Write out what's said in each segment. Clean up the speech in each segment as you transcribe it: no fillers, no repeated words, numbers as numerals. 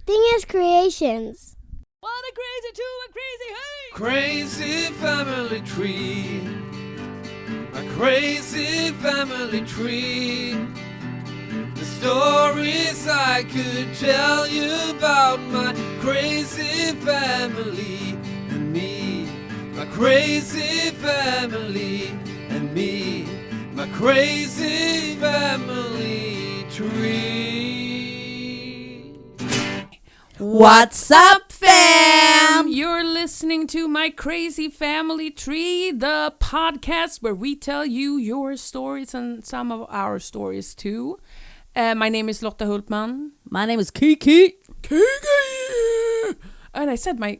Dingus Creations. What a crazy two and crazy hey! Crazy family tree. A crazy family tree. The stories I could tell you about my crazy family and me. My crazy family and me. My crazy family tree. What's up, fam? You're listening to My Crazy Family Tree, the podcast where we tell you your stories and some of our stories too. My name is Lotta Hultman. My name is Kiki. Kiki! And I said my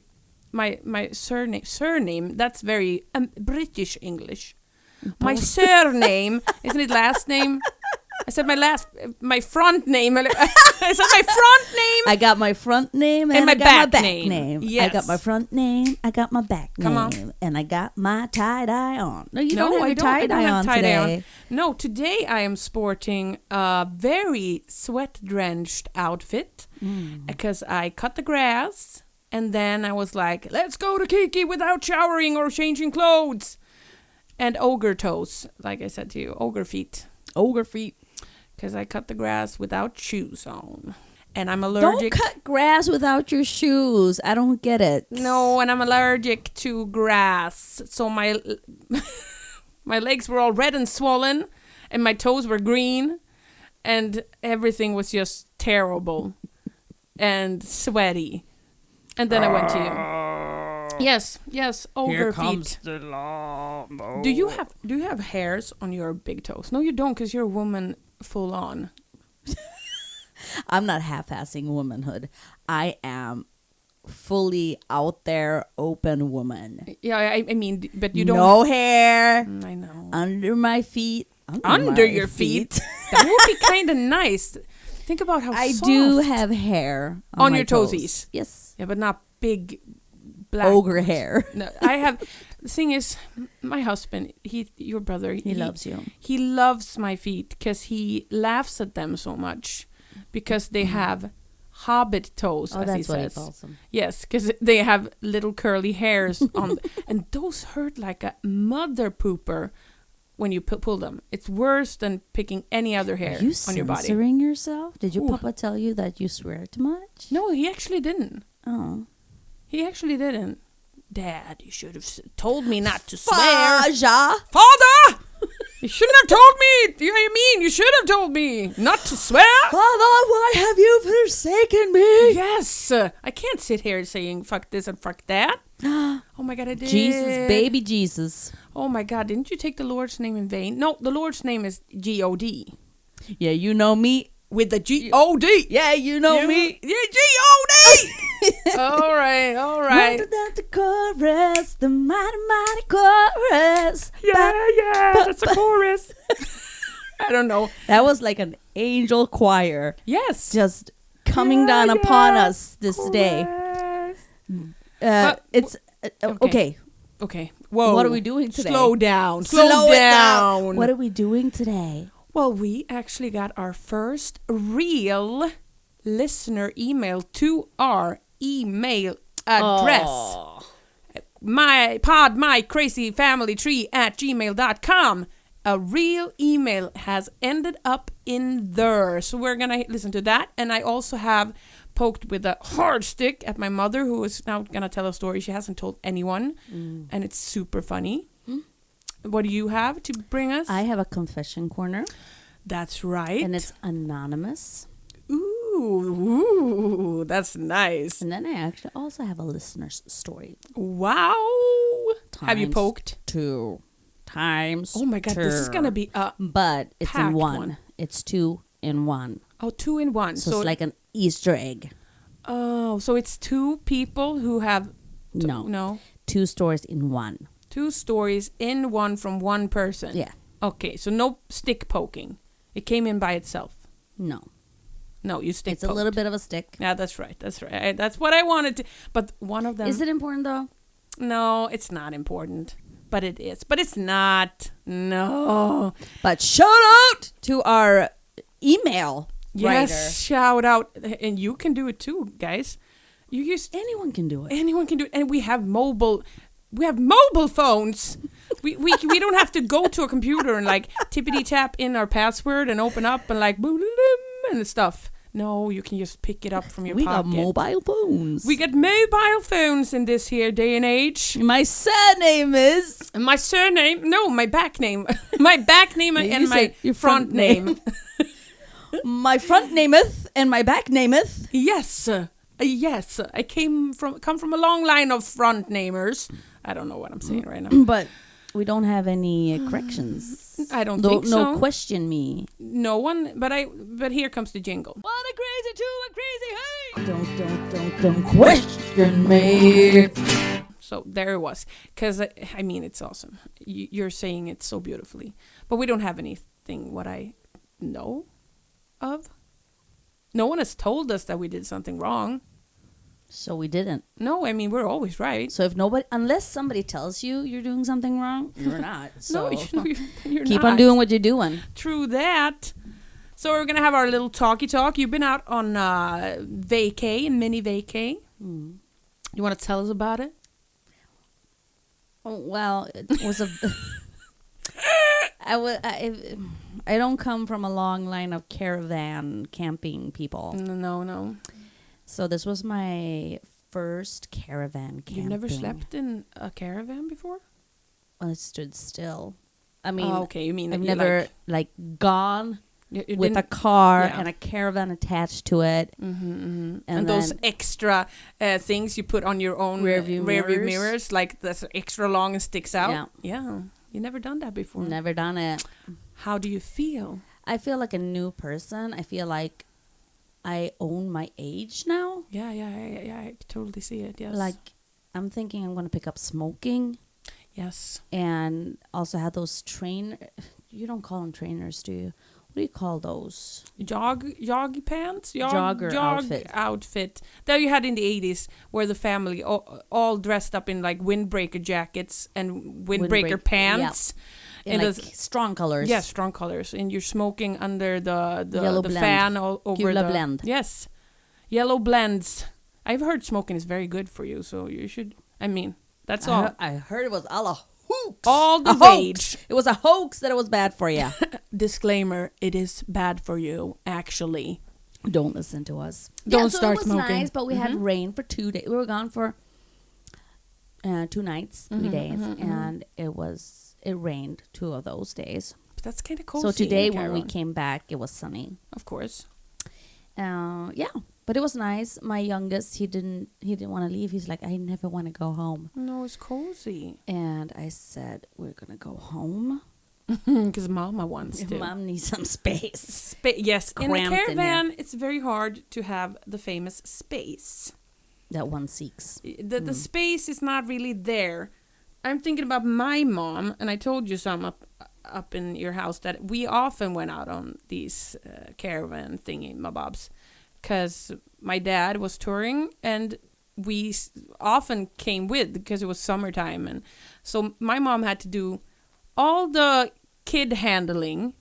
surname. That's very British English. My surname, isn't it last name? I said my front name. I said my front name. I got my front name and my I got my back name. name. Yes. I got my front name, I got my back Come name, on. and I got my tie-dye on. No, you don't have your I don't tie-dye have on tie-dye today. on. No, today I am sporting a very sweat-drenched outfit because I cut the grass and then I was like, let's go to Kiki without showering or changing clothes. And ogre toes, like I said to you, ogre feet. Ogre feet. Because I cut the grass without shoes on. And I'm allergic. Don't cut grass without your shoes. I don't get it. No, and I'm allergic to grass. So my legs were all red and swollen. And my toes were green. And everything was just terrible. And sweaty. And then I went to you. Yes, ogre Here feet. comes the law. Do you have hairs on your big toes? No, you don't, because you're a woman full on. I'm not half-assing womanhood. I am fully out there, open woman. Yeah, I mean, but you don't. No hair. I know. Under my feet. Under your feet. That would be kind of nice. Think about how I soft. do have hair on my your toes. toesies. Yes. Yeah, but not big black Ogre hair. No, I have. The thing is, my husband, your brother, He loves you. He loves my feet because he laughs at them so much because they have hobbit toes, Oh, as that's he what he says. calls them. Yes, because they have little curly hairs on, and those hurt like a mother pooper when you pull them. It's worse than picking any other hair Are you on your body. censoring yourself? Did your Ooh. papa tell you that you swear too much? No, he actually didn't. Oh. He actually didn't. Dad, you should have told me not to swear. Faja! Father! You shouldn't have told me. You mean you should have told me not to swear. Father, why have you forsaken me? Yes, I can't sit here saying fuck this and fuck that. Oh my God, I did. Jesus, baby Jesus. Oh my God, didn't you take the Lord's name in vain? No, the Lord's name is G-O-D. Yeah, you know me. With the G-O-D. Yeah, you know me. Yeah, G-O-D. All right. Wonder that the chorus, the mighty, mighty chorus. Yeah, that's a chorus. I don't know. That was like an angel choir Yes. just coming down upon us this day. But- It's okay. Okay. Whoa. What are we doing today? Slow down. Slow it down. What are we doing today? Well, we actually got our first real listener email to our email address. podmycrazyfamilytree@gmail.com. A real email has ended up in there. So we're going to listen to that. And I also have poked with a hard stick at my mother, who is now going to tell a story she hasn't told anyone. And it's super funny. What do you have to bring us? I have a confession corner. That's right. And it's anonymous. Ooh, that's nice. And then I actually also have a listener's story. Wow. Have you poked? 2 times. Oh my God, this is going to be a... But it's in packed one. one. It's 2 in 1. Oh, 2 in 1. So it's like an Easter egg. Oh, so it's 2 people who have... No. 2 stories in 1. 2 stories in 1 from 1 person. Yeah. Okay, so no stick poking. It came in by itself. No. No, you stick It's a little bit of a stick. Yeah, that's right. That's what I wanted to... But one of them... Is it important though? No, it's not important. But it is. But it's not. No. But shout out to our email Yes, shout out. And you can do it too, guys. Anyone can do it. Anyone can do it. And we have mobile phones. we don't have to go to a computer and like tippity tap in our password and open up and like boom and stuff. No, you can just pick it up from your pocket. We got mobile phones. We got mobile phones in this here day and age. My surname is... My surname? No, my back name. My back name and my front name. My front nameth and my back nameth. Yes. Yes. I come from a long line of front namers. I don't know what I'm saying right now. But we don't have any corrections. I don't think so. No question me. No one, but here comes the jingle. What a crazy two, a crazy hey! Don't question me. So there it was. Because, I mean, it's awesome. You're saying it so beautifully. But we don't have anything what I know of. No one has told us that we did something wrong. So we didn't. No, I mean, we're always right. So unless somebody tells you you're doing something wrong, you're not. So you're keep not. on doing what you're doing. True that. So we're going to have our little talkie talk. You've been out on mini vacay. Mm. You want to tell us about it? Oh, well, it was a... I don't come from a long line of caravan camping people. No. So this was my first caravan camping. You've never slept in a caravan before? Well, it stood still. I mean, okay. You mean I've never gone you with a car and a caravan attached to it. Mm-hmm. And those extra things you put on your own rearview mirrors, like that's extra long and sticks out. Yeah. You never done that before? Never done it. How do you feel? I feel like a new person. I feel like I own my age now. Yeah, I totally see it, yes. Like, I'm thinking I'm going to pick up smoking. Yes. And also have those you don't call them trainers, do you? What do you call those? Joggy pants? Jogger outfit. That you had in the 80s, where the family all dressed up in like windbreaker jackets and windbreaker pants. Yeah. In strong colors. Yeah, strong colors. And you're smoking under the blend. fan over Gula blend. Yes. Yellow blends. I've heard smoking is very good for you, so you should, I mean, that's all. I heard it was all a hoax. All the rage. It was a hoax that it was bad for you. Disclaimer, it is bad for you, actually. Don't listen to us. Don't start smoking. It was nice, but we had rain for 2 days. We were gone for 2 nights, 3 days, and it rained 2 of those days. But that's kind of cozy. So today when we came back, it was sunny. Of course. But it was nice. My youngest, he didn't want to leave. He's like, I never want to go home. No, it's cozy. And I said, we're going to go home. Because Mama wants to. Mom needs some space. Yes, in Cramped a caravan, it's very hard to have the famous space. That one seeks. The space is not really there. I'm thinking about my mom, and I told you some up in your house that we often went out on these caravan thingy mabobs, because my dad was touring, and we often came with because it was summertime, and so my mom had to do all the kid handling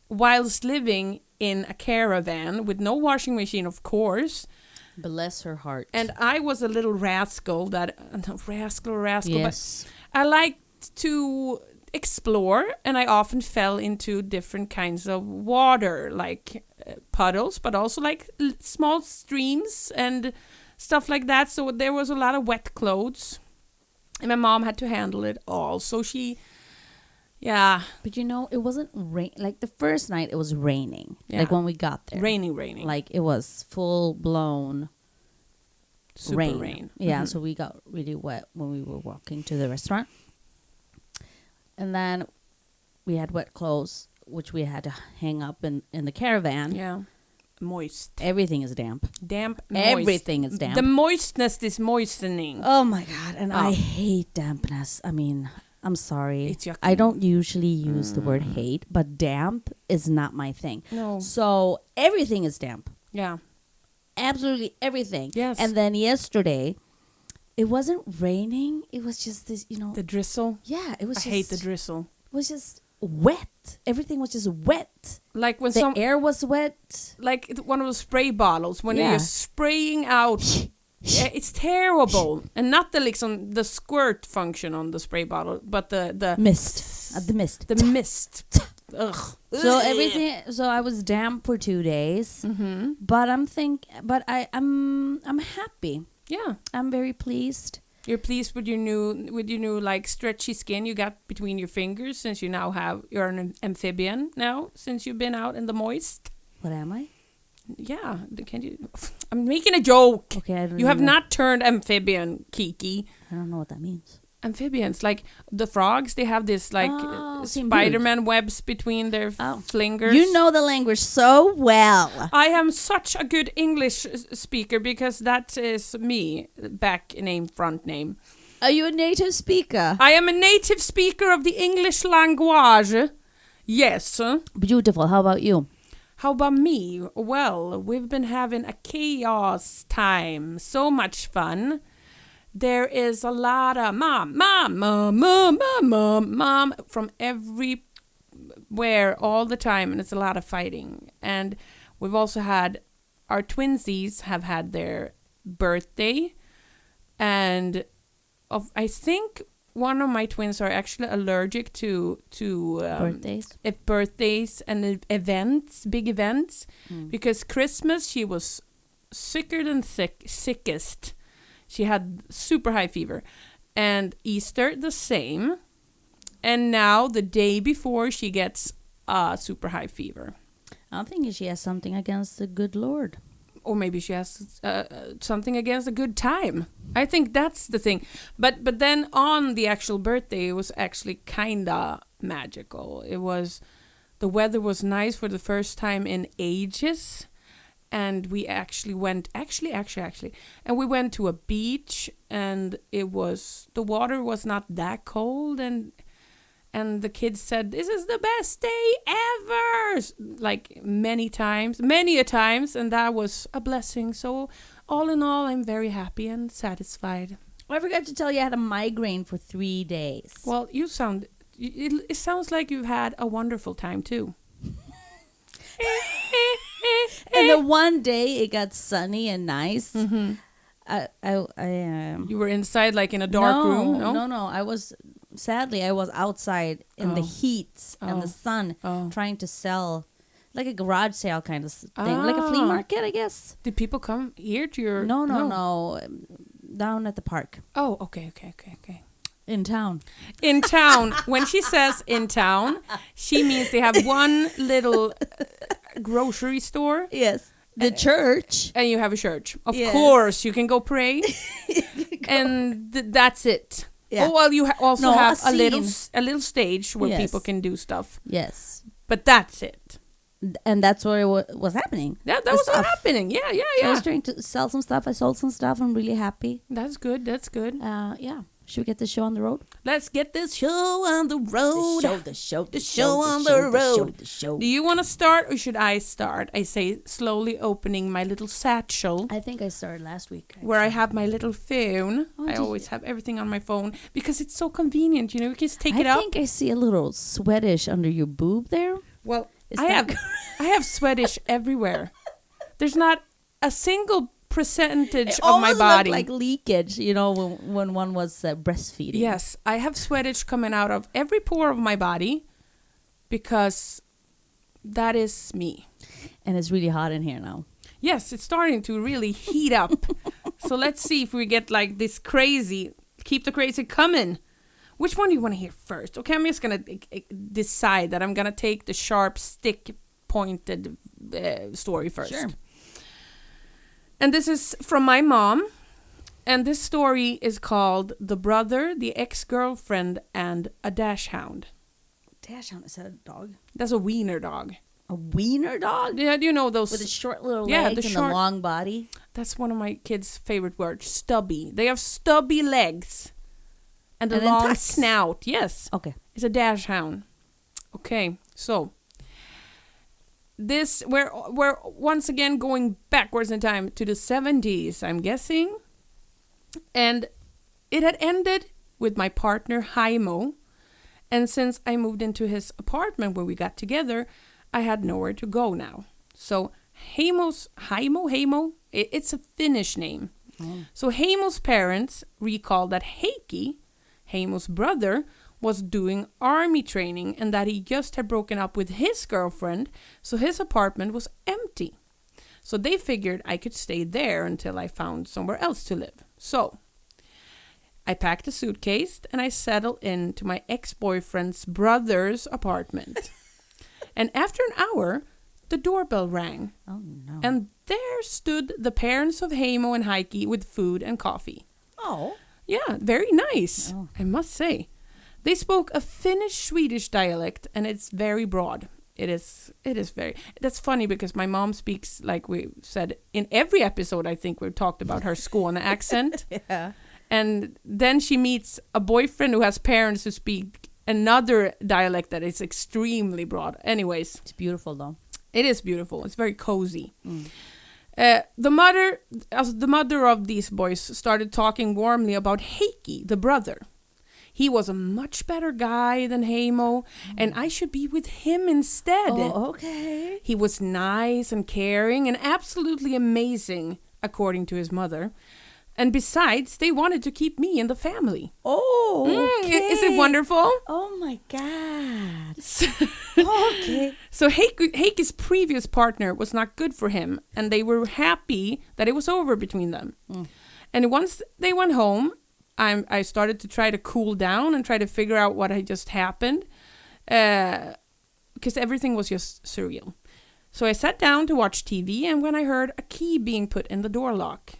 whilst living in a caravan with no washing machine, of course. Bless her heart. And I was a little rascal rascal. Yes. But I liked to explore, and I often fell into different kinds of water, like puddles, but also like small streams and stuff like that. So there was a lot of wet clothes, and my mom had to handle it all. So she... Yeah. But it wasn't rain. Like the first night, it was raining. Yeah. Like when we got there. Raining. Like it was full blown rain. Yeah, so we got really wet when we were walking to the restaurant. And then we had wet clothes, which we had to hang up in the caravan. Yeah. Moist. Everything is damp. Moist. Everything is damp. The moistness is moistening. Oh my God. And I hate dampness. I mean... I'm sorry. It's yucky. I don't usually use the word hate, but damp is not my thing. No. So everything is damp. Yeah. Absolutely everything. Yes. And then yesterday, it wasn't raining. It was just this, The drizzle. Yeah, it was I hate the drizzle. It was just wet. Everything was just wet. Like when The air was wet. like one of those spray bottles when Yeah. you're spraying out. Yeah, it's terrible, and not the the squirt function on the spray bottle, but the Mist. The mist. The mist. Ugh. So everything. So I was damp for 2 days. Mm-hmm. But I'm happy. Yeah, I'm very pleased. you're pleased with your new like stretchy skin you got between your fingers since you're an amphibian now since you've been out in the moist. What am I? Yeah, can you? I'm making a joke. Okay, I don't You have know. not turned amphibian, Kiki. I don't know what that means. Amphibians, like the frogs, they have this like seem Spider-Man webs between their flingers. You know the language so well. I am such a good English speaker because that is me, back name, front name. Are you a native speaker? I am a native speaker of the English language. Yes. Beautiful. How about you? How about me? Well, we've been having a chaos time. So much fun. There is a lot of mom from everywhere all the time, and it's a lot of fighting. And we've also had our twinsies have had their birthday, and I think one of my twins are actually allergic to birthdays and events, big events, because Christmas she was sicker than sickest. She had super high fever. And Easter, the same. And now, the day before, she gets super high fever. I think she has something against the good Lord. Or maybe she has something against a good time. I think that's the thing. But then on the actual birthday, it was actually kind of magical. The weather was nice for the first time in ages. And we actually went, and we went to a beach, and the water was not that cold, and the kids said, "This is the best day ever," like many a times, and that was a blessing. So all in all, I'm very happy and satisfied. I forgot to tell you I had a migraine for 3 days. Well, it sounds like you've had a wonderful time too. And the one day it got sunny and nice. Mm-hmm. You were inside, like in a dark room. No. I was outside in the heat and the sun, trying to sell, like a garage sale kind of thing, like a flea market, I guess. Did people come here to your? No. Down at the park. Oh, okay. In town. In town. When she says in town, she means they have one little grocery store. Yes. The church. And you have a church. Of Yes. course, you can go pray. And that's it. Yeah. Oh, well, you also have a scene. little stage where Yes. people can do stuff. Yes. But that's it. And that's what was happening. That The was stuff. happening. Yeah. So I was trying to sell some stuff. I sold some stuff. I'm really happy. That's good. Yeah. Should we get the show on the road? Let's get this show on the road. The show on the road. The show. Do you want to start or should I start? I say slowly opening my little satchel I think I started last week. where I have my little phone. Oh, I did always have everything on my phone because it's so convenient. You can just take it I out. think I see a little sweatish under your boob there. Well, Is I that have sweatish everywhere. There's not a single percentage It of my almost body. looked like leakage, when one was breastfeeding. Yes, I have sweatage coming out of every pore of my body because that is me. And it's really hot in here now. Yes, it's starting to really heat up. So let's see if we get like this crazy. Keep the crazy coming. Which one do you want to hear first? Okay, I'm just going to decide that I'm going to take the sharp, stick-pointed story first. Sure. And this is from my mom. And this story is called The Brother, the Ex-Girlfriend, and a Dachshund. Dachshund, is that a dog? That's a wiener dog. A wiener dog? Yeah, do you know those? With a short little Yeah, legs and a long body? That's one of my kids' favorite words, stubby. They have stubby legs. And a And then long tucks. snout. Yes. Okay. It's a Dachshund. Okay, so we're once again going backwards in time to the 70s, I'm guessing. And it had ended with my partner Heimo And since I moved into his apartment when we got together, I had nowhere to go now. So Heimo, it's a Finnish name. So Heimo's parents recalled that Heimo's brother, was doing army training and that he just had broken up with his girlfriend, so his apartment was empty. So they figured I could stay there until I found somewhere else to live. So I packed a suitcase and I settled into my ex-boyfriend's brother's apartment. And after an hour, the doorbell rang. Oh, no. And there stood the parents of Heimo and Heikki with food and coffee. Oh. Yeah, very nice, I must say. They spoke a Finnish-Swedish dialect, and it's very broad. It is very... That's funny because my mom speaks, like we said, in every episode, I think we've talked about her Skåne accent. Yeah. And then she meets a boyfriend who has parents who speak another dialect that is extremely broad. Anyways. It's beautiful, though. It is beautiful. It's very cozy. The mother of these boys started talking warmly about Heikki, the brother. He was a much better guy than Heimo, and I should be with him instead. Oh, okay. He was nice and caring and absolutely amazing, according to his mother. And besides, they wanted to keep me in the family. Oh, okay. Is it wonderful? Oh, my God. Okay. So Heikki's previous partner was not good for him, and they were happy that it was over between them. And once they went home, I started to try to cool down and try to figure out what had just happened, because everything was just surreal. So I sat down to watch TV, and when I heard a key being put in the door lock,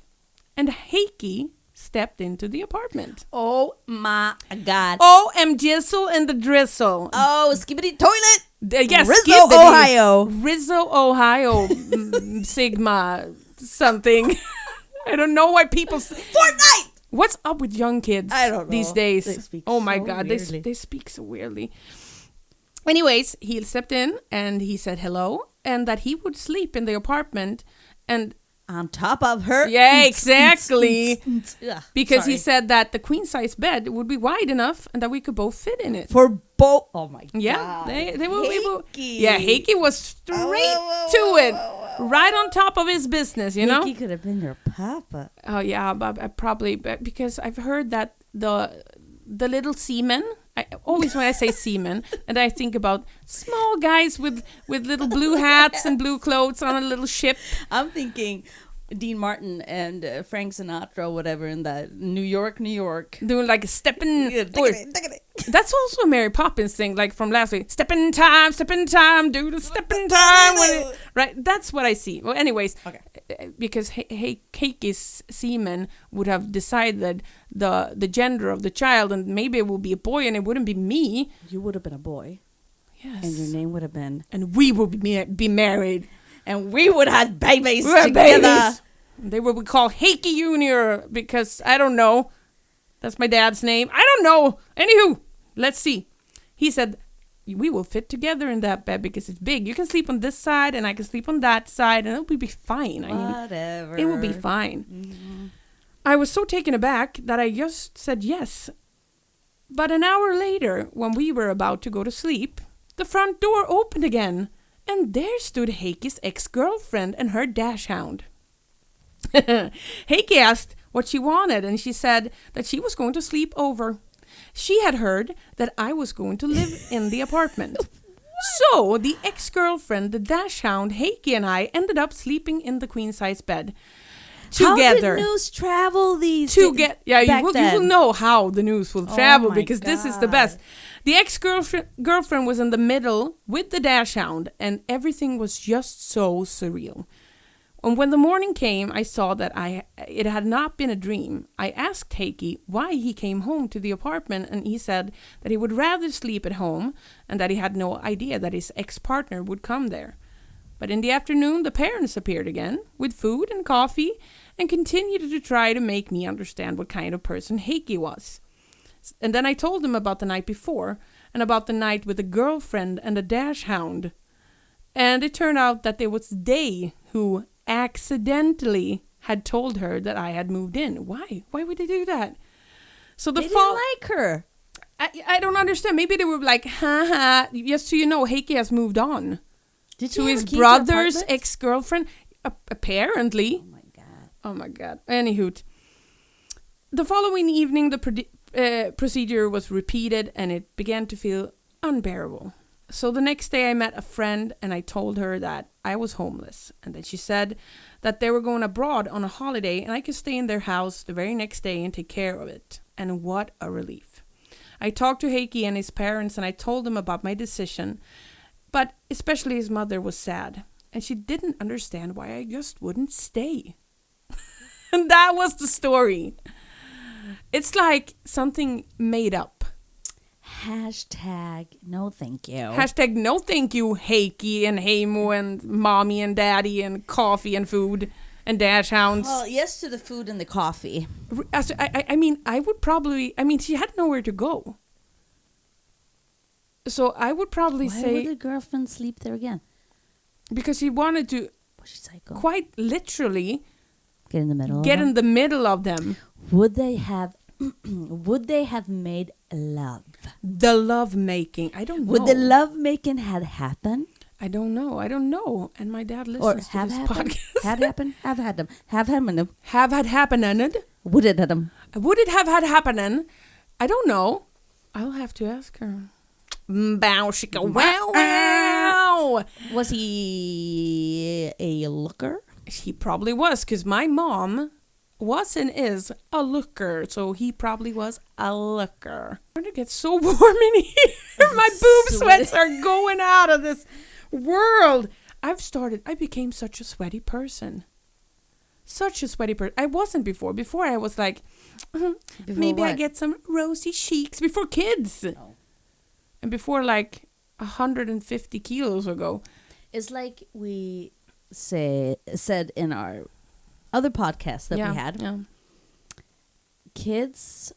and Heikki stepped into the apartment. Oh, my God. OMG and the drizzle. Oh, skibbity toilet. Yes, Rizzo, skibbity. Ohio. Rizzo, Ohio. Sigma something. I don't know why people... Fortnite! What's up with young kids I don't know. these days? They speak oh my so God, weirdly. they speak so weirdly. Anyways, he stepped in and he said hello and that he would sleep in the apartment and on top of her. yeah, exactly. Because Sorry. he said that the queen size bed would be wide enough and that we could both fit in it. For both. Oh my Yeah, God. they were able. Heikki. Yeah, Heikki was straight to it, right on top of his business. You know. Heikki could have been your papa. Oh yeah, but I probably because I've heard that the little seamen. I always when I say seamen, and I think about small guys with little blue hats and blue clothes on a little ship. I'm thinking Dean Martin and Frank Sinatra, whatever, in that New York. Doing like a stepping. Yeah, That's also a Mary Poppins thing, like from last week. Step in time, do the step in time. Right, that's what I see. Well, anyways, Okay. Because Heikki's seaman would have decided the gender of the child, and maybe it would be a boy, and it wouldn't be me. You would have been a boy. Yes. And your name would have been. And we would be married. And we would have babies We were together. babies. They would be called Heikki Junior because I don't know. That's my dad's name. I don't know. Anywho, let's see. He said, we will fit together in that bed because it's big. You can sleep on this side and I can sleep on that side and it'll be fine. I mean, Whatever. it will be fine. Mm-hmm. I was so taken aback that I just said yes. But an hour later, when we were about to go to sleep, the front door opened again. And there stood Heikki's ex-girlfriend and her dachshund. Heikki asked what she wanted, and she said that she was going to sleep over. She had heard that I was going to live in the apartment. So the ex-girlfriend, the dachshund, Heikki, and I ended up sleeping in the queen-size bed together. How did news travel these Yeah, back you will then? know how the news will travel my because this is the God. best. The ex-girlfriend was in the middle with the dachshund, and everything was just so surreal. And when the morning came, I saw that it had not been a dream. I asked Heikki why he came home to the apartment, and he said that he would rather sleep at home and that he had no idea that his ex-partner would come there. But in the afternoon, the parents appeared again with food and coffee and continued to try to make me understand what kind of person Heikki was. And then I told them about the night before and about the night with a girlfriend and a dachshund. And it turned out that it was they who accidentally had told her that I had moved in. Why? Why would they do that? So They didn't like her. I don't understand. Maybe they were like, haha, just so you know, Heikki has moved on Did to you his have a key to your brother's apartment? ex-girlfriend. Apparently. Oh my god. Oh my god. Anywho. The following evening, the procedure was repeated and it began to feel unbearable. So the next day I met a friend and I told her that I was homeless. And then she said that they were going abroad on a holiday and I could stay in their house the very next day and take care of it. And what a relief. I talked to Heikki and his parents and I told them about my decision. But especially his mother was sad. And she didn't understand why I just wouldn't stay. And that was the story. It's like something made up. Hashtag no thank you. Hashtag no thank you, Heikki and Heimo and mommy and daddy and coffee and food and dachshunds. Well, yes to the food and the coffee. I mean, I would probably... I mean, she had nowhere to go. So I would probably Why say... would the girlfriend sleep there again? Because she wanted to Was she psycho? quite literally Get in the middle. get of them? in the middle of them. Would they have? Would they have made love? The love making. I don't know. Would the love making had happened? I don't know. I don't know. And my dad Or listens to have this happened? podcast. Had happened? Have had them? Have happened? Have had happened? Would it have them? Would it have had happening? I don't know. I'll have to ask her. Bow, shika, wow, wow. Was he a looker? He probably was, because my mom was and is a looker, so he probably was a looker. I'm going to get so warm in here. My boob sweats are going out of this world. I became such a sweaty person. Such a sweaty person. I wasn't before. Before I was like, maybe I what? get some rosy cheeks. Before kids. Oh. And before like 150 kilos ago. It's like we said in our other podcast that we had. Yeah. Kids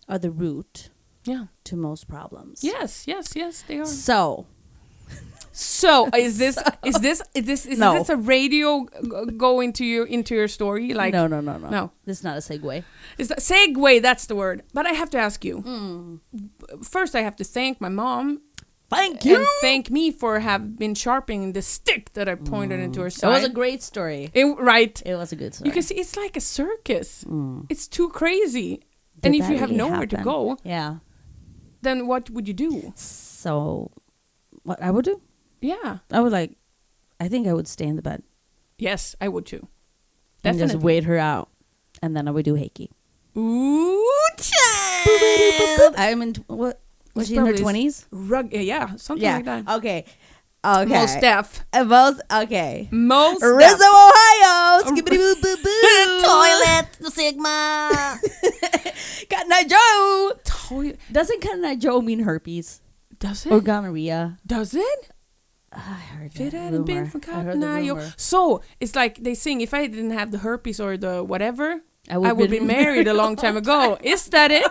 are the root Yeah. to most problems. Yes, they are. So is this No. a radio going to into your story? Like no. No. This is not a segue. Is that segue? That's the word. But I have to ask you. First, I have to thank my mom. Thank you. And thank me for have been sharpening the stick that I pointed into her It side. was a great story. Right. It was a good story. You can see it's like a circus. Mm. It's too crazy. Did and if that you have really nowhere to happen? go, Yeah. then what would you do? So, what I would do? Yeah. I think I would stay in the bed. Yes, I would too. And Definitely. just wait her out. And then I would do Heikki. Ooh, child. I'm in, what? Was It's she in her probably 20s? Yeah, something Yeah. like that. Okay. Most deaf. Okay. Most Rizzo, deaf. Ohio. Skibbity boo boo boo. Toilet Sigma. Cotton Eye Joe. Toilet. Doesn't Cotton Eye Joe mean herpes Does it? or gonorrhea? Does it? I heard If it that hadn't been rumor. for I heard Cotton the Eye. rumor. So it's like they sing, if I didn't have the herpes or the whatever, I would would be married a long time ago. Is that it?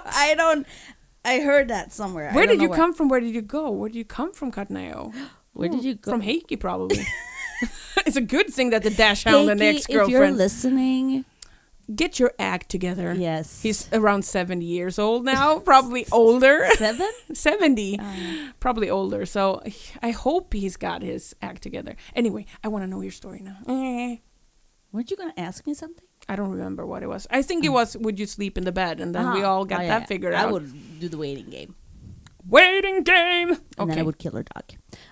I heard that somewhere. Where did you come from? Where did you go? Where did you come from, Katnayo? Where did you go? From Heikki, probably. It's a good thing that the dachshund and the Heikki, if you're ex-girlfriend. listening, Get your act together. yes. He's around 70 years old now, probably older. 7? 70, probably older. So I hope he's got his act together. Anyway, I want to know your story now. Weren't you going to ask me something? I don't remember what it was. I think it was, would you sleep in the bed? And then we all got that figured out. I would do the waiting game. Waiting game. And then Okay. I would kill her dog.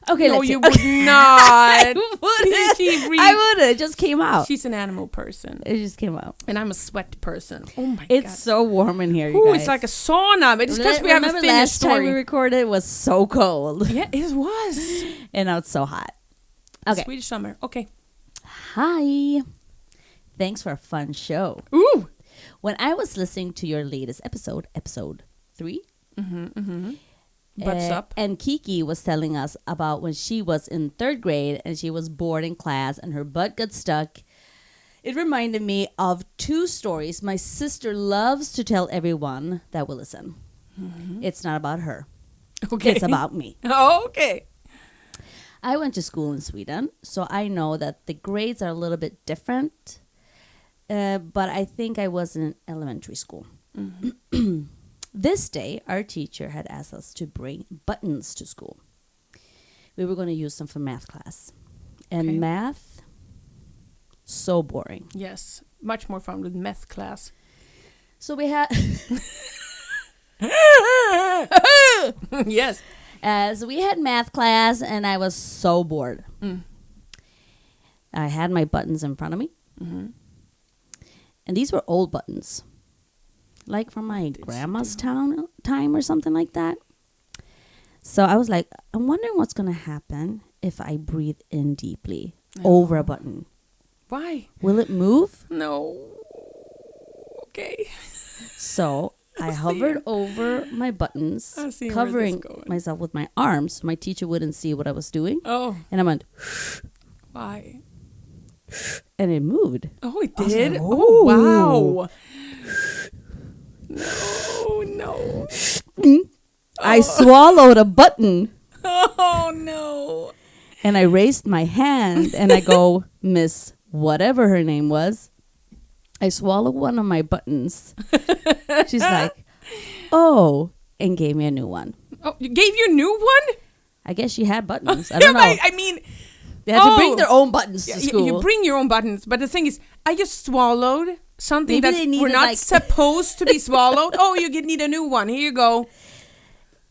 Okay, No, let's you see. would not. wouldn't. I wouldn't. It just came out. She's an animal person. It just came out. And I'm a sweat person. Oh my It's god. so warm in here, you Ooh, guys. it's like a sauna. But it's because we haven't Remember finished last time we story. recorded, it was so cold. Yeah, it was. And now it's so hot. Okay. Swedish summer. Okay. Hi. Thanks for a fun show. Ooh. When I was listening to your latest episode 3, Butts up. and Kiki was telling us about when she was in 3rd grade and she was bored in class and her butt got stuck. It reminded me of 2 stories my sister loves to tell everyone that will listen. It's not about her. Okay. It's about me. Oh, okay. I went to school in Sweden, so I know that the grades are a little bit different. But I think I was in elementary school. this day, our teacher had asked us to bring buttons to school. We were going to use them for math class. And Okay. math, so boring. Yes, much more fun with math class. So we had... Yes. So we had math class, and I was so bored. I had my buttons in front of me. Mm-hmm. And these were old buttons. Like from my grandma's time or something like that. So I was like, I'm wondering what's going to happen if I breathe in deeply over a button. Why? Will it move? No. Okay. So I hovered over my buttons, I see where covering this is going. myself with my arms so my teacher wouldn't see what I was doing. Oh, And I went, why? and it moved. Oh, it was did? like, Oh, "Ooh." wow. No. I swallowed a button. Oh, no. And I raised my hand and I go, Miss whatever her name was, I swallowed one of my buttons. She's like, oh, and gave me a new one. Oh, you gave you a new one? I guess she had buttons. I don't know. I mean, They had to bring their own buttons to school. you bring your own buttons. But the thing is, I just swallowed something Maybe that they were needed, not like- supposed to be swallowed. Oh, you need a new one. Here you go.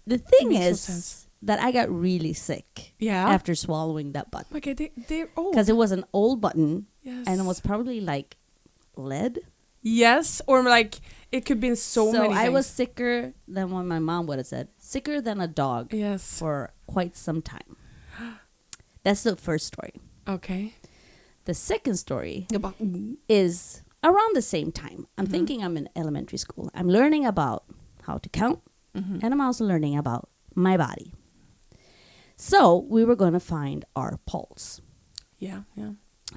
The thing Makes no is sense. that I got really sick Yeah. after swallowing that button. Okay, they're old. Because it was an old button Yes. and it was probably like lead. Yes, or like it could be so many things. I was sicker than what my mom would have said. Sicker than a dog Yes. for quite some time. That's the first story. Okay. The second story About- is around the same time. I'm Mm-hmm. thinking I'm in elementary school. I'm learning about how to count, Mm-hmm. and I'm also learning about my body. So we were going to find our pulse. Yeah.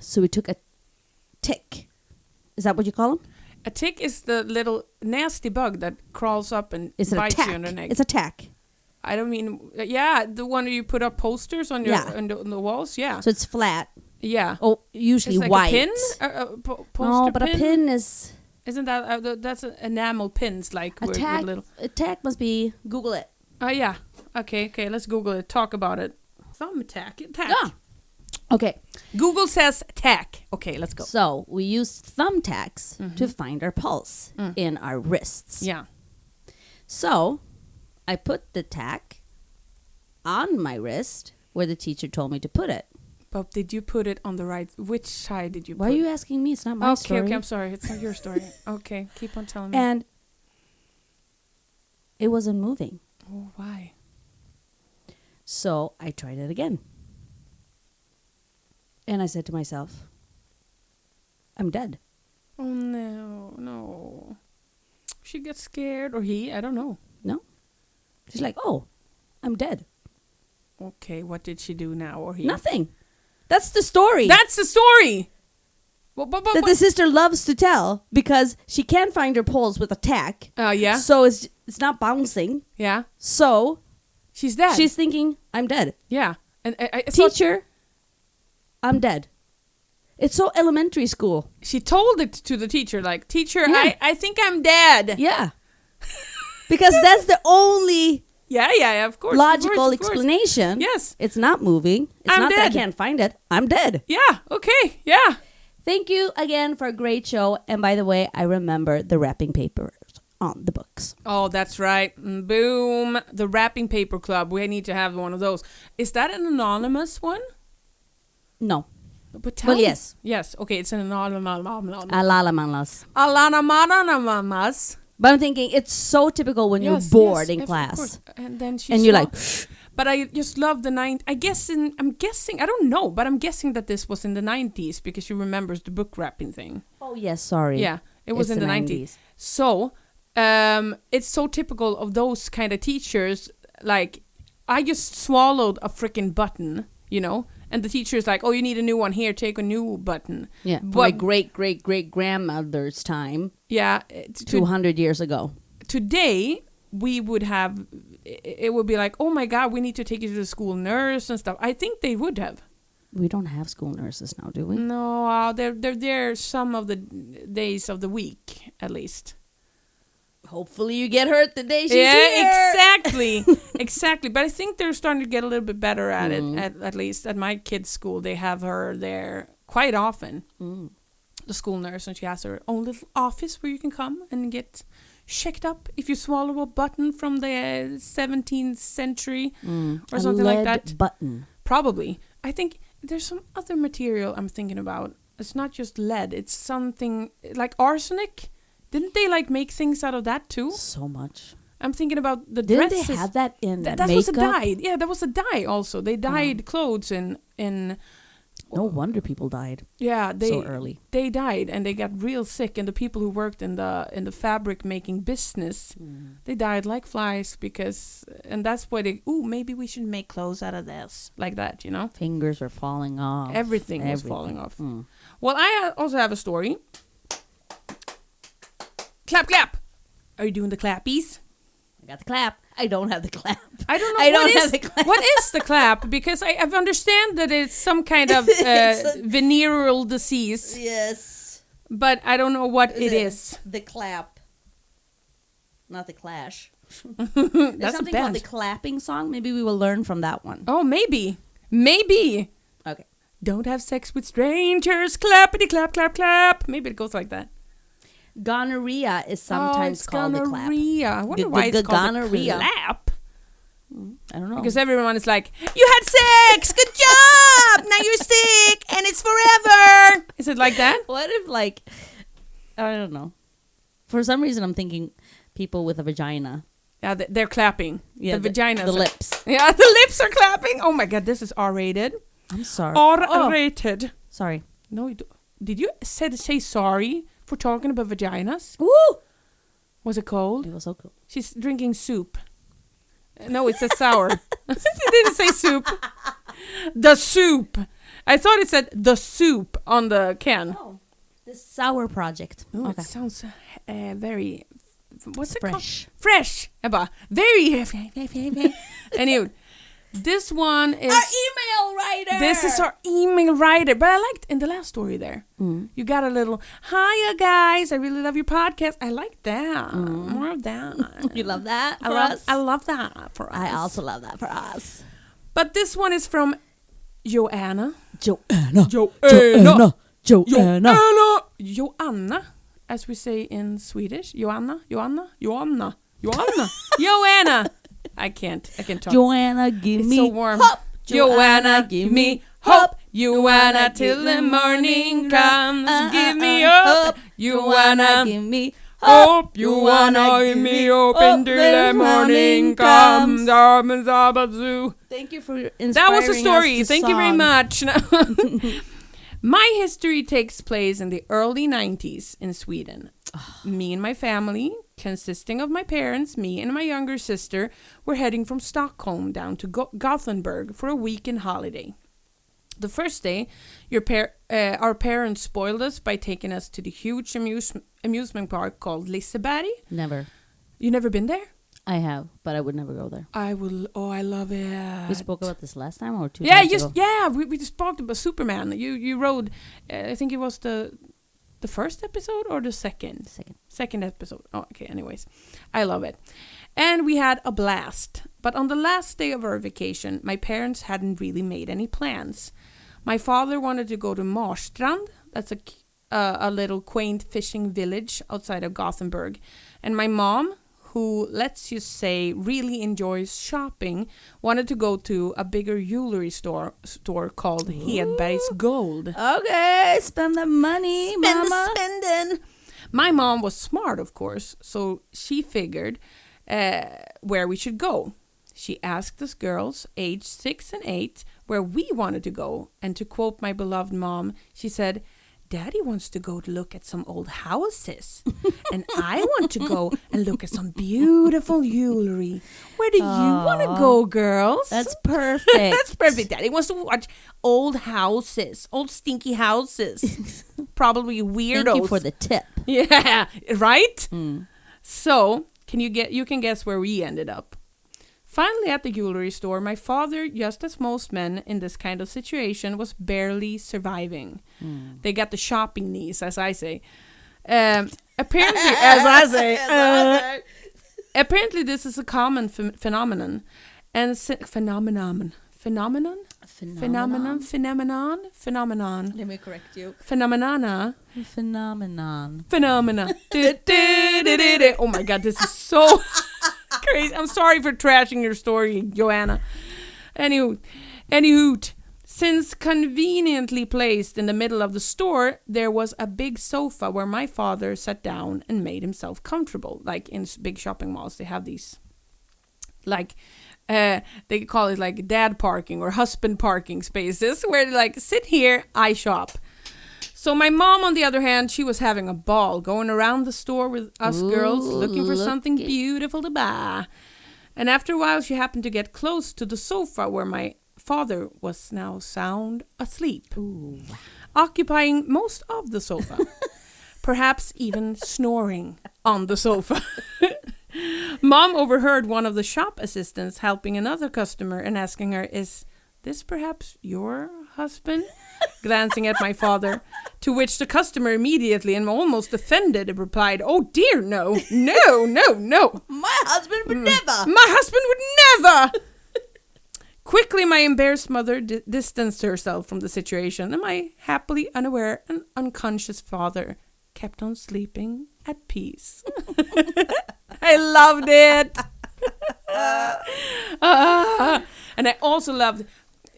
So we took a tick. Is that what you call them? A tick is the little nasty bug that crawls up and It's a bites tack. you on the neck. It's a tack. I don't mean, the one where you put up posters on your Yeah. on the walls. Yeah, So it's flat. yeah. Oh, usually It's like white. a pin. A poster No, but a pin is Isn't that that's enamel pins like a with tack. little? A tack must be. Google it. Oh yeah. Okay. Let's Google it. Talk about it. Thumb tack. Yeah. Okay. Google says tack. Okay, let's go. So we used thumbtacks to find our pulse in our wrists. Yeah. So I put the tack on my wrist where the teacher told me to put it. But did you put it on the right? Which side did you Why put are you asking me? It's not my story. Okay, I'm sorry. It's not your story. Okay, keep on telling me. And it wasn't moving. Oh, why? So I tried it again. And I said to myself, I'm dead. Oh, no. She gets scared, or he, I don't know. No. She's like, oh, I'm dead. Okay, what did she do now, or he? Nothing. That's the story That's the story! that the sister loves to tell because she can't find her pulse with a tack. Yeah? So it's not bouncing. Yeah? So She's dead. she's thinking, I'm dead. Yeah. And I thought Teacher, I'm dead. It's so elementary school. she told it to the teacher, like, teacher, Yeah. I think I'm dead. Yeah. Because that's the only Yeah, of course. logical of course. explanation. Yes. It's not moving. It's I'm not that I dead. can't find it. I'm dead. Yeah, okay, yeah. Thank you again for a great show. And by the way, I remember the wrapping papers on the books. Oh, that's right. Boom. The wrapping paper club. We need to have one of those. Is that an anonymous one? No. But tell Well, me. yes. Yes. Okay, it's an anonymous. Alala. Anonymous. But I'm thinking it's so typical when you're bored in of class. course. And then she And you're saw- like, But I just love the I'm guessing, I don't know, but I'm guessing that this was in the 90s because she remembers the book wrapping thing. oh, yes, sorry. Yeah, it was It's in the 90s. So, it's so typical of those kind of teachers. Like, I just swallowed a freaking button, and the teacher's like, oh, you need a new one. Here, take a new button. Yeah. But- My great-great-great-grandmother's time, Yeah, 200 years ago. today we would have, it would be like, oh my God, we need to take you to the school nurse and stuff. I think they would have. We don't have school nurses now, do we? No, they're there some of the days of the week, at least. Hopefully you get hurt the day she's Yeah, here. exactly. Exactly. But I think they're starting to get a little bit better at it. At least at my kid's school, they have her there quite often. The school nurse, and she has her own little office where you can come and get checked up if you swallow a button from the 17th century or something like that. Button. Probably. I think there's some other material I'm thinking about. It's not just lead. It's something like arsenic. Didn't they like make things out of that too? So much. I'm thinking about the Didn't dresses. they have that in That makeup? was a dye. Yeah, that was a dye also. They dyed clothes in No wonder people died so early. They died and they got real sick, and the people who worked in the fabric making business, they died like flies and that's why maybe we should make clothes out of this, like that, you know. Fingers were falling off. Everything was falling off. Well, I also have a story. Clap, clap. Are you doing the clappies? I got the clap. I don't have the clap. I don't know. I don't have the clap. What is the clap? Because I understand that it's some kind of venereal disease, Yes. but I don't know what it is. The clap. Not the clash. That's There's a something band. called the clapping song. Maybe we will learn from that one. Oh, maybe. Maybe. Okay. Don't have sex with strangers. Clappity clap, clap, clap. Maybe it goes like that. Gonorrhea is sometimes it's called the clap. gonorrhea. I wonder The- why the it's called gonorrhea. the clap. I don't know. Because everyone is like, you had sex! Good job! Now you're sick and it's forever! Is it like that? What if, like, I don't know. For some reason, I'm thinking people with a vagina. Yeah, they're clapping. Yeah, the vaginas. The lips. Yeah, the lips are clapping. Oh my god, this is R-rated. I'm sorry. R-rated. Sorry. No, did you say sorry for talking about vaginas? Woo! Was it cold? It was so cool. She's drinking soup. No, it says sour. She didn't say soup. The soup. I thought it said the soup on the can. Oh, the sour project. Oh, Okay. it sounds very... What's it Fresh. called? Fresh. Ebba. Very... Anyway, this one is... Our email writer! This is our email writer. But I liked in the last story there. You got a little, hiya guys, I really love your podcast. I like that. More of that. You love that for I us? love that for us. I also love that for us. But this one is from Joanna. Joanna. Joanna. Joanna. Joanna, as we say in Swedish. Joanna. Joanna. I can't talk. Joanna, give It's me so warm. hope. Joanna, give me hope. Joanna, till the morning comes. Give me hope. Joanna, give me hope. Joanna, give me hope until the morning comes. Thank you for inspiring That was the story. us to Thank you very song. much. My history takes place in the early 90s in Sweden. Me and my family, consisting of my parents, me and my younger sister, were heading from Stockholm down to Gothenburg for a weekend holiday. The first day, our parents spoiled us by taking us to the huge amusement park called Liseberg. Never. You never been there? I have, but I would never go there. I will. Oh, I love it. We spoke about this last time or two Yeah, times ago? we just talked about Superman. You rode. I think it was the first episode or the second. Second episode. Oh, okay. Anyways, I love it, and we had a blast. But on the last day of our vacation, my parents hadn't really made any plans. My father wanted to go to Marstrand. That's a little quaint fishing village outside of Gothenburg, and my mom, who, let's just say, really enjoys shopping, wanted to go to a bigger jewelry store called Hedbergs Gold. Okay, spend the money, mama. Spending. My mom was smart, of course, so she figured where we should go. She asked us girls, aged 6 and 8, where we wanted to go. And to quote my beloved mom, she said, Daddy wants to go to look at some old houses. And I want to go and look at some beautiful jewelry. Where do you want to go, girls? That's perfect. That's perfect. Daddy wants to watch old houses, old stinky houses. Probably weirdos. Thank you for the tip. Yeah, right? So, you can guess where we ended up. Finally, at the jewelry store, my father, just as most men in this kind of situation, was barely surviving. They got the shopping knees, as I say. Apparently, as I say, As I say. apparently this is a common phenomenon, and phenomenon. Let me correct you. Phenomena. Oh my god, this is so crazy. I'm sorry for trashing your story, Joanna. Anywho, since conveniently placed in the middle of the store, there was a big sofa where my father sat down and made himself comfortable. Like in big shopping malls, they have these, like, they call it like dad parking or husband parking spaces where they like, sit here, I shop. So my mom, on the other hand, she was having a ball going around the store with us girls looking for something beautiful to buy. And after a while, she happened to get close to the sofa where my father was now sound asleep, occupying most of the sofa, perhaps even snoring on the sofa. Mom overheard one of the shop assistants helping another customer and asking her, "Is this perhaps your husband?" Glancing at my father, to which the customer immediately and almost offended replied, "Oh dear, no. My husband would never. My husband would never." Quickly, my embarrassed mother distanced herself from the situation, and my happily unaware and unconscious father kept on sleeping at peace. I loved it. And I also loved,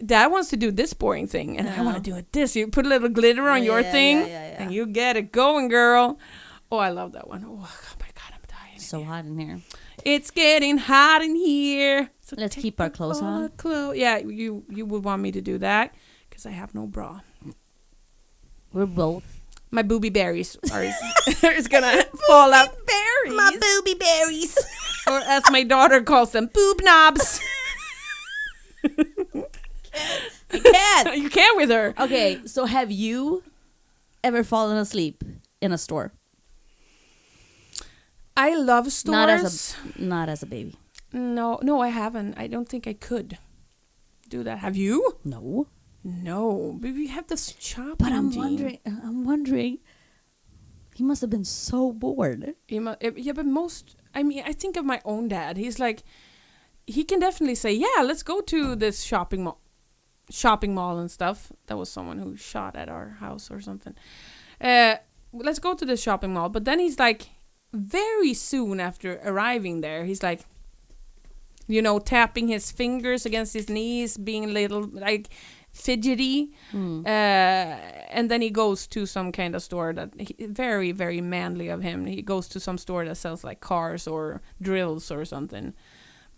Dad wants to do this boring thing, and I want to do it this. You put a little glitter on your thing, and you get it going, girl. Oh, I love that one. Oh my God, I'm dying. So hot in here. It's getting hot in here. So let's keep our clothes on. Yeah, you would want me to do that because I have no bra. We're both. My booby berries are is gonna fall out. Berries. My booby berries, or as my daughter calls them, boob knobs. I can't. You can't with her. Okay, so have you ever fallen asleep in a store? I love stores. Not as a baby. No, I haven't. I don't think I could do that. Have you? No. No, but we have this shopping. But I'm wondering. He must have been so bored. Yeah, but I think of my own dad. He's like, he can definitely say, yeah, let's go to this shopping mall and stuff. That was someone who shot at our house or something. Let's go to the shopping mall. But then he's like, very soon after arriving there, he's like, tapping his fingers against his knees, being a little like fidgety. And then he goes to some kind of store that very, very manly of him. He goes to some store that sells like cars or drills or something.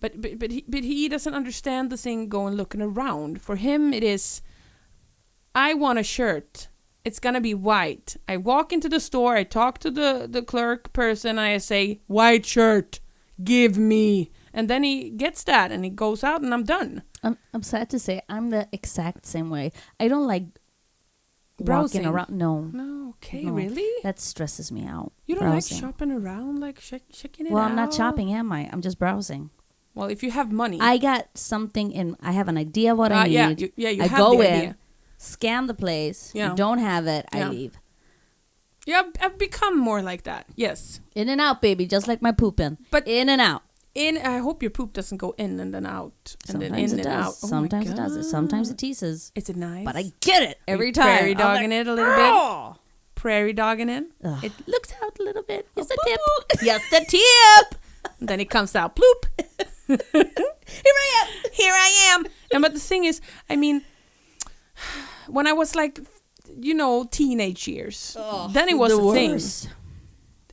But he doesn't understand the thing going looking around. For him, it is, I want a shirt. It's going to be white. I walk into the store. I talk to the clerk person. I say, white shirt, give me. And then he gets that and he goes out and I'm done. I'm sad to say I'm the exact same way. I don't like browsing walking around. No, okay, no. Really? That stresses me out. You don't like shopping around, like checking it out? Well, I'm not shopping, am I? I'm just browsing. Well, if you have money. I got something I have an idea what I need. You I have go the in, idea. Scan the place. You don't have it, I leave. Yeah, I've become more like that. Yes. In and out, baby, just like my pooping. But in and out. I hope your poop doesn't go in and then out. And sometimes then in it and does. out. Oh Sometimes it does it. Sometimes it teases. Is it nice? But I get it every time. Prairie dogging it a little bit. Prairie dogging it. Ugh. It looks out a little bit. It's the tip. Yes, the tip. And then it comes out. Bloop. Here I am. And but the thing is, I mean, when I was like, teenage years, then it was the thing.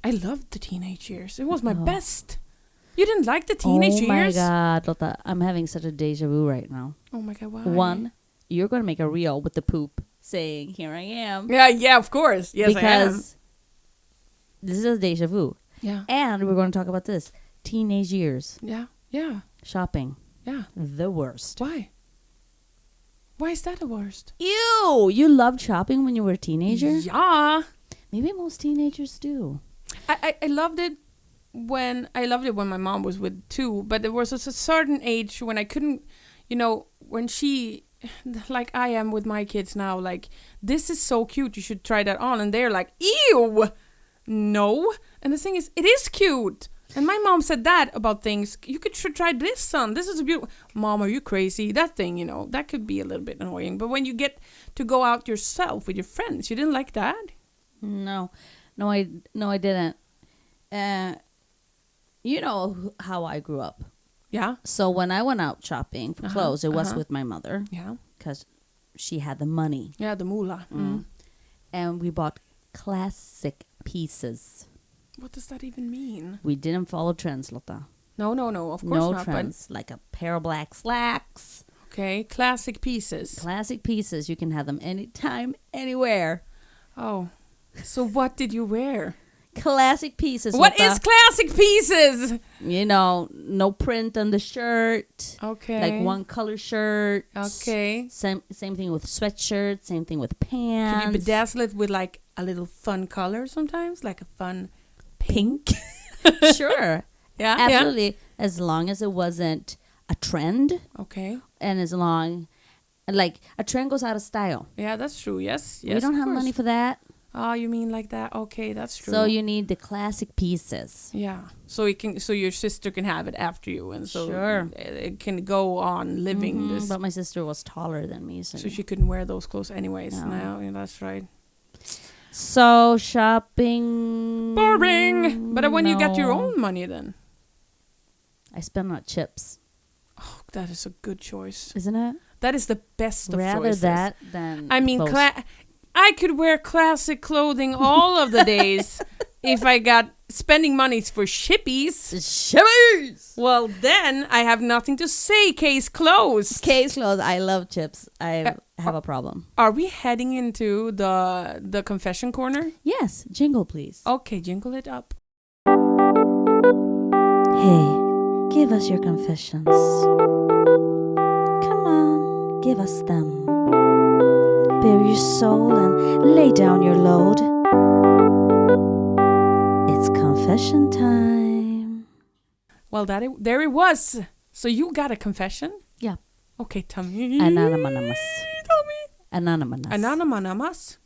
I loved the teenage years. It was my best. You didn't like the teenage years? Oh my God, Lotta, I'm having such a deja vu right now. Oh my God, why? One, you're going to make a reel with the poop saying, here I am. Yeah, of course. Yes, because I am. This is a deja vu. Yeah. And we're going to talk about this. Teenage years. Yeah. Shopping. Yeah. The worst. Why? Why is that the worst? Ew! You loved shopping when you were a teenager? Yeah. Maybe most teenagers do. I loved it when my mom was with too, but there was a certain age when I couldn't, when she, like I am with my kids now, like, this is so cute, you should try that on, and they're like, ew, No. And the thing is, it is cute. And my mom said that about things. You should try this, son. This is a beautiful. Mom, are you crazy? That thing, that could be a little bit annoying. But when you get to go out yourself with your friends, you didn't like that? No, I didn't. You know how I grew up. Yeah. So when I went out shopping for clothes, it was with my mother. Yeah. Because she had the money. Yeah, the moolah. Mm. And we bought classic pieces. What does that even mean? We didn't follow trends, Lotta. No, of course no not. trends, like a pair of black slacks. Okay, classic pieces. Classic pieces. You can have them anytime, anywhere. Oh, so what did you wear? Classic pieces. What Lotta. is classic pieces? No print on the shirt. Okay. Like one color shirt. Okay. Same thing with sweatshirts. Same thing with pants. Can you bedazzle it with like a little fun color sometimes? Like a fun pink? Sure. Yeah. Absolutely. Yeah. As long as it wasn't a trend. Okay. And as long, like, a trend goes out of style. Yeah, that's true. Yes. We don't have money for that. Oh, you mean like that? Okay, that's true. So you need the classic pieces. Yeah. So your sister can have it after you, and so sure. It can go on living this. But my sister was taller than me, so she couldn't wear those clothes anyways. No. Yeah, that's right. So shopping. Boring. But when you got your own money, then I spend on chips. Oh, that is a good choice, isn't it? That is the best of rather choices. That than I mean, I could wear classic clothing all of the days if I got spending monies for shippies. Shippies! Well, then I have nothing to say. Case closed. Case closed. I love chips. I have a problem. Are we heading into the confession corner? Yes. Jingle, please. Okay, jingle it up. Hey, give us your confessions. Come on, give us them. Bare your soul and lay down your load. It's confession time. Well, there it was. So you got a confession? Yeah. Okay, tell me. Anonymous. Tell me. Anonymous.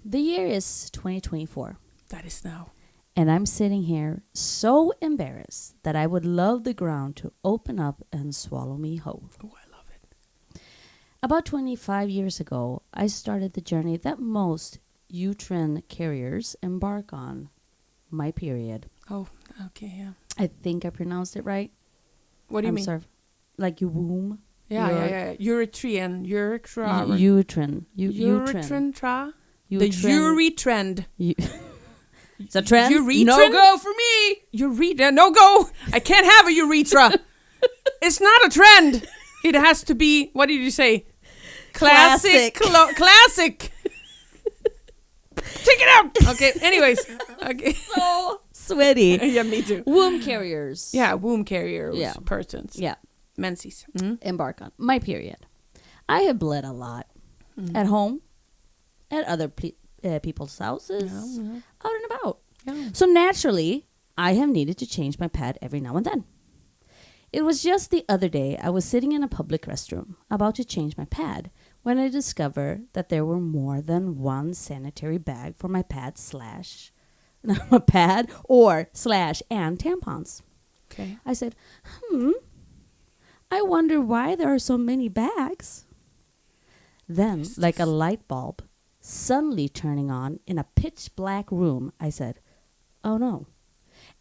The year is 2024. That is now. And I'm sitting here so embarrassed that I would love the ground to open up and swallow me whole. Oh, I love it. About 25 years ago, I started the journey that most uterine carriers embark on. My period. Oh, okay, yeah. I think I pronounced it right. What do you mean? Sorry. Like your womb. Yeah. Uretrian. Uretra. Uterine. Uretrend. The uretrend. It's a trend. Urethra? No go for me. Urethra. No go. I can't have a urethra. It's not a trend. It has to be, what did you say? Classic. Classic. Take it out. Okay, anyways. Okay. So sweaty. Yeah, me too. Womb carriers. Yeah, womb carriers. Yeah. Persons. Yeah. Menses. Embark on my period. I have bled a lot. At home. At other people's houses. Yeah. Out and about. Yeah. So naturally, I have needed to change my pad every now and then. It was just the other day I was sitting in a public restroom about to change my pad when I discovered that there were more than one sanitary bag for my pad and tampons. Okay. I said, I wonder why there are so many bags. Then, like a light bulb, suddenly turning on in a pitch black room, I said, oh no.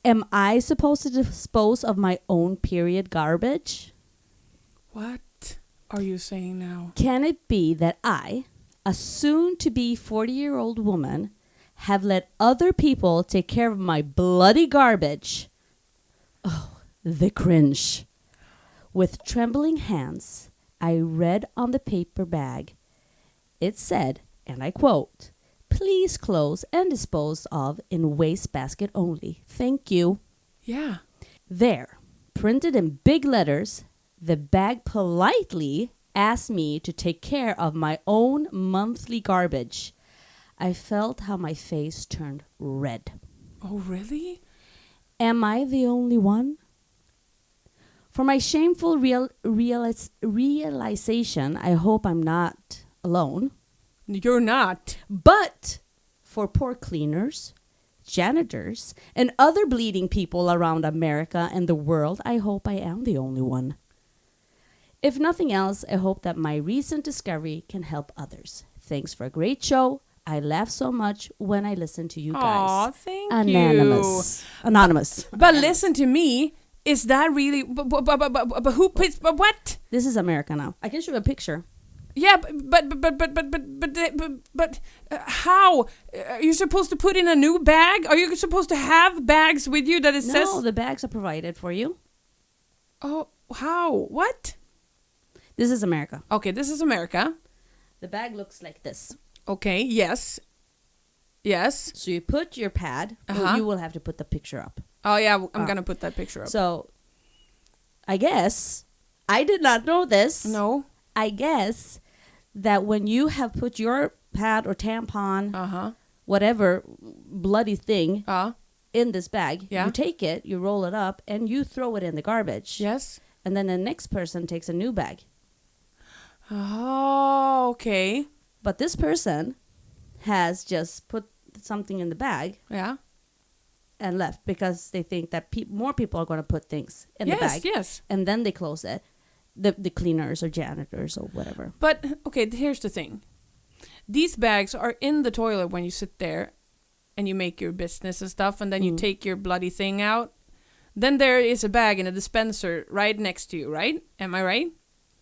Am I supposed to dispose of my own period garbage? What are you saying now? Can it be that I, a soon-to-be 40-year-old woman, have let other people take care of my bloody garbage? Oh, the cringe. With trembling hands, I read on the paper bag. It said, and I quote, please close and dispose of in wastebasket only. Thank you. Yeah. There, printed in big letters, the bag politely asked me to take care of my own monthly garbage. I felt how my face turned red. Oh, really? Am I the only one? For my shameful realization, I hope I'm not alone. You're not. But for poor cleaners, janitors, and other bleeding people around America and the world, I hope I am the only one. If nothing else, I hope that my recent discovery can help others. Thanks for a great show. I laugh so much when I listen to you guys. Aw, thank Anonymous. Anonymous. But listen to me. Is that really? But who puts? But what? This is America now. I can show you a picture. Yeah, but how? Are you supposed to put in a new bag? Are you supposed to have bags with you that it says? No, the bags are provided for you. Oh, how? What? This is America. Okay, this is America. The bag looks like this. Okay, yes. Yes. So you put your pad. Well, you will have to put the picture up. Oh, yeah, I'm going to put that picture up. So, I guess, I did not know this. No. I guess that when you have put your pad or tampon, whatever bloody thing in this bag, you take it, you roll it up, and you throw it in the garbage. Yes. And then the next person takes a new bag. Oh, okay. But this person has just put something in the bag. Yeah. And left because they think that more people are going to put things in the bag. Yes. And then they close it. The cleaners or janitors or whatever. But, okay, here's the thing. These bags are in the toilet when you sit there and you make your business and stuff, and then you take your bloody thing out. Then there is a bag in a dispenser right next to you, right? Am I right?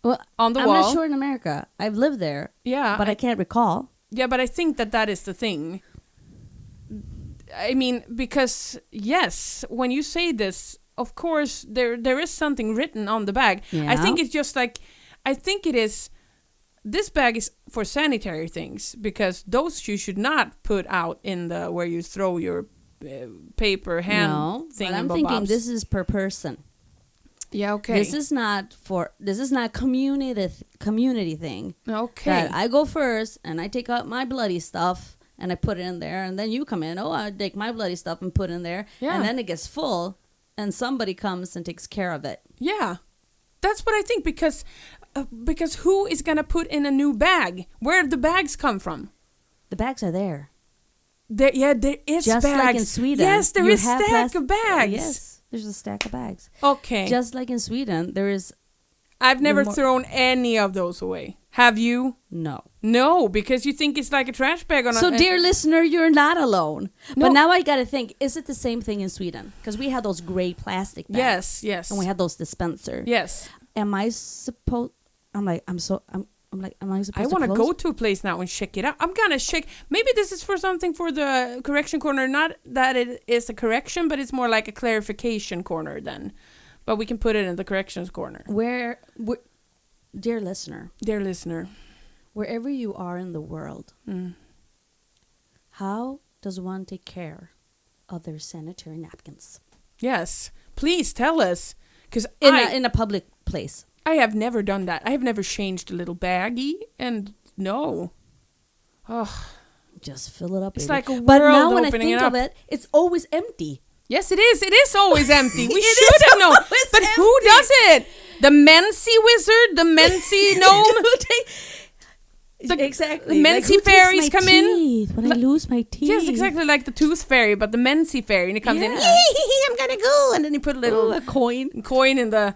Well, on the I'm wall. not sure in America. I've lived there. Yeah. But I can't recall. Yeah, but I think that is the thing. I mean, because, yes, when you say this, of course, there is something written on the bag. Yeah. I think it's just like, I think it is, this bag is for sanitary things, because those you should not put out in the, where you throw your paper hand thing. But I'm thinking this is per person. Yeah, okay. This is not community thing. Okay. That I go first and I take out my bloody stuff and I put it in there, and then you come in. Oh, I take my bloody stuff and put it in there. Yeah. And then it gets full, and somebody comes and takes care of it. Yeah. That's what I think, because who is going to put in a new bag? Where do the bags come from? The bags are there. There is just bags. Like in Sweden. Yes, there is a stack of bags. Yes, there's a stack of bags. Okay. Just like in Sweden, there is... I've never thrown any of those away. Have you? No. No, because you think it's like a trash bag on So, dear listener, you're not alone. No. But now I got to think, is it the same thing in Sweden? Because we had those gray plastic bags. Yes. And we had those dispensers. Yes. Am I supposed... am I supposed I want to go to a place now and check it out. I'm going to check. Maybe this is for something for the correction corner. Not that it is a correction, but it's more like a clarification corner then. But we can put it in the corrections corner. Where dear listener, wherever you are in the world, how does one take care of their sanitary napkins? Yes. Please tell us. Because in a public place. I have never done that. I have never changed a little baggie, and no. Oh. Just fill it up. It's like a world But now when I opening think it up. of it, it's always empty. Yes, it is. It is always empty. We should have known. But empty. who does it? The Mency wizard? The Mency gnome? Exactly. The Mency fairies come in. When I lose my teeth. Yes, exactly like the tooth fairy, but the Mency fairy. And he comes in, I'm going to go. And then he put a little a coin in the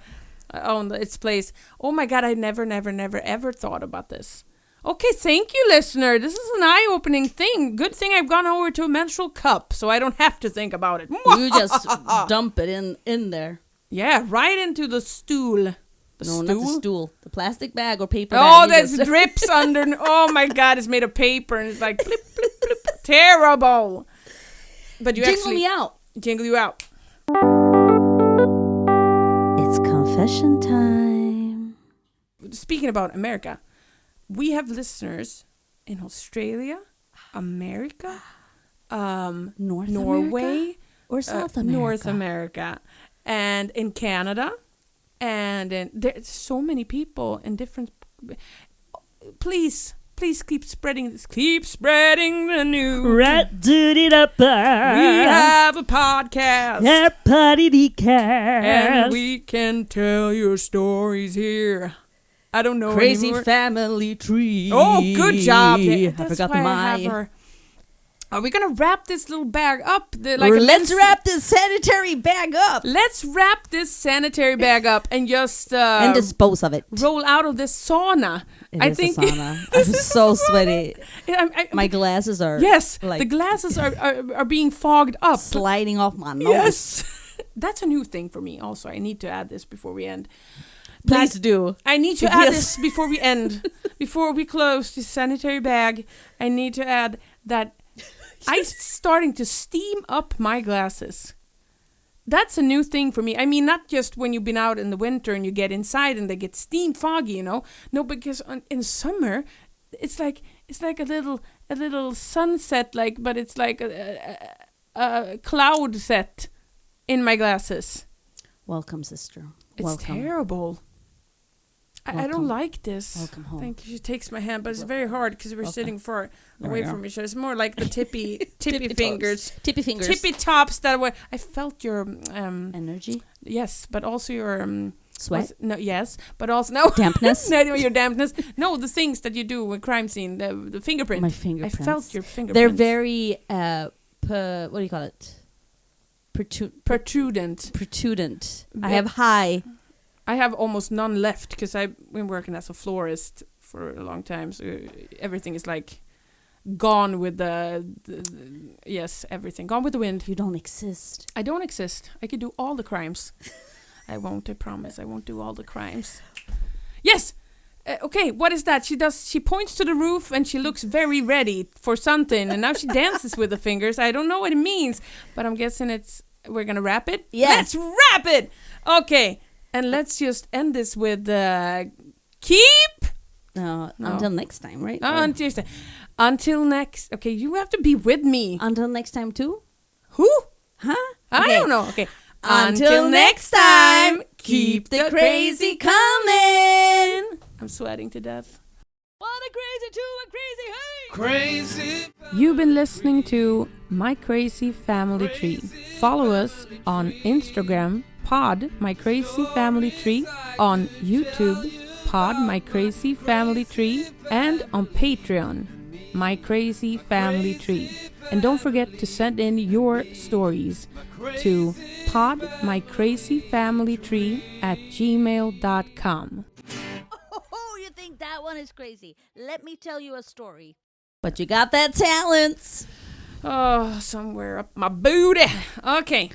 its place. Oh my God, I never, ever thought about this. Okay, thank you, listener. This is an eye-opening thing. Good thing I've gone over to a menstrual cup, so I don't have to think about it. You just dump it in there. Yeah, right into the stool. Not the stool. The plastic bag or paper bag. Oh, that drips under. Oh my God, it's made of paper and it's like blip, blip, blip. Terrible. But you jingle me out. Jingle you out. It's confession time. Speaking about America, we have listeners in Australia, America, Norway, America, or South America. North America, and in Canada, and there's so many people in different. Please keep spreading this. Keep spreading the news. We have a podcast. And we can tell your stories here. I don't know Crazy anymore. family tree. Oh, good job. Yeah, I that's forgot why I my. have her. Are we gonna wrap this little bag up? Let's wrap this sanitary bag up Let's wrap this sanitary bag up and just and dispose of it. roll out of this sauna. I think a sauna. I'm so sweaty. My glasses are Yes, like the glasses are being fogged up. sliding off my nose. Yes, that's a new thing for me. Also, I need to add this before we end. Please do. I need to add Yes. this before we end. Before we close this sanitary bag, I need to add that I'm starting to steam up my glasses. That's a new thing for me. I mean, not just when you've been out in the winter and you get inside and they get steam foggy, you know. No, because in summer, it's like a little sunset, like, but it's like a cloud set in my glasses. Welcome, sister. It's Welcome. terrible. I don't like this. Welcome home. Thank you. She takes my hand, but it's very hard because we're sitting far away we are. from each other. It's more like the tippy Tippy fingers. toes. Tippy fingers. Tippy tops that were. I felt your Energy. yes, but also your Sweat. no, yes, but also no Dampness. no, your dampness. No, the things that you do with crime scene, the fingerprint. My fingerprints. I felt your fingerprints. They're very what do you call it? protrudent. Protudent. I Ve- have high. I have almost none left because I've been working as a florist for a long time. So everything is like gone with the yes, everything gone with the wind. You don't exist. I don't exist. I could do all the crimes. I won't. I promise. I won't do all the crimes. Yes. Okay. What is that? She points to the roof and she looks very ready for something. And now she dances with the fingers. I don't know what it means, but I'm guessing we're gonna wrap it. Yes. Let's wrap it. Okay. And let's just end this with keep. No, No. until next time, right? On Tuesday. Until next. Okay, you have to be with me. Until next time too? Who? Huh? I Okay. don't know. Okay. Until next time, keep the crazy coming. I'm sweating to death. What a crazy two, a crazy hey! Crazy. You've been listening to My Crazy Family Tree. Follow us on Instagram, Pod My Crazy Family Tree, on YouTube, Pod My Crazy Family Tree, and on Patreon, My Crazy Family Tree. And don't forget to send in your stories to podmycrazyfamilytree@gmail.com. Oh, you think that one is crazy? Let me tell you a story. But you got that talent. Oh, somewhere up my booty. Okay.